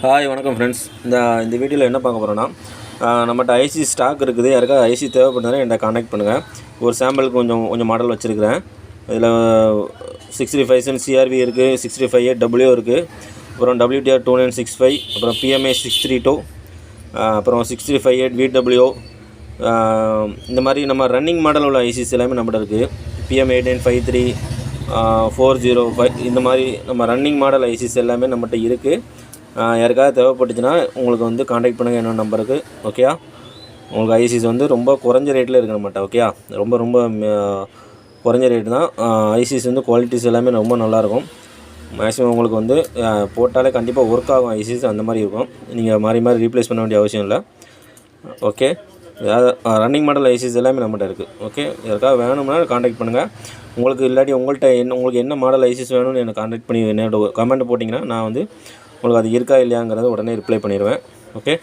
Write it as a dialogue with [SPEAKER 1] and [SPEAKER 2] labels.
[SPEAKER 1] Hi வணக்கம் friends. இந்த வீடியோவில் என்ன பார்க்க போகிறோன்னா, நம்மகிட்ட ஐசி ஸ்டாக் இருக்குது. யாருக்காவது ஐசி தேவைப்படுதுன்னா என்கிட்ட கான்டாக்ட் பண்ணுங்கள். ஒரு சாம்பிளுக்கு கொஞ்சம் மாடல் வச்சுருக்கிறேன். இதில் 65 சிஆர்வி இருக்குது, 65A இருக்குது, அப்புறம் WTR 2965, அப்புறம் PMA 632, அப்புறம் 65A VW. இந்த மாதிரி நம்ம ரன்னிங் மாடல் உள்ள ஐசிஸ் எல்லாமே நம்மகிட்ட இருக்குது. PM 8953, 405 இந்த மாதிரி நம்ம ரன்னிங் மாடல் ஐசிஸ் எல்லாமே நம்மகிட்ட இருக்குது. யாருக்காவது தேவைப்பட்டுச்சுன்னா உங்களுக்கு வந்து காண்டாக்ட் பண்ணுங்கள் என்னோட நம்பருக்கு. ஓகேயா? உங்களுக்கு ஐசிஸ் வந்து ரொம்ப குறைஞ்ச ரேட்டில் இருக்க மாட்டேன். ஓகேயா? ரொம்ப குறைஞ்ச ரேட்டு தான். ஐசிஸ் வந்து குவாலிட்டிஸ் எல்லாமே ரொம்ப நல்லாயிருக்கும். மேக்ஸிமம் உங்களுக்கு வந்து போட்டாலே கண்டிப்பாக ஒர்க் ஆகும். ஐசிஸ் அந்த மாதிரி இருக்கும். நீங்கள் மாறி ரீப்ளேஸ் பண்ண வேண்டிய அவசியம் இல்லை. ஓகே, ரன்னிங் மாடல் ஐசிஸ் எல்லாமே நம்மகிட்ட இருக்குது. ஓகே, யாருக்காவது வேணும்னா காண்டாக்ட் பண்ணுங்கள். உங்களுக்கு இல்லாட்டி உங்களுக்கு என்ன மாடல் ஐசிஸ் வேணும்னு என்னை காண்டாக்ட் பண்ணி என்னோட கமெண்ட் போட்டிங்கன்னா நான் வந்து உங்களுக்கு அது இருக்கா இல்லையாங்கிறத உடனே ரிப்ளை பண்ணிடுவேன். ஓகே.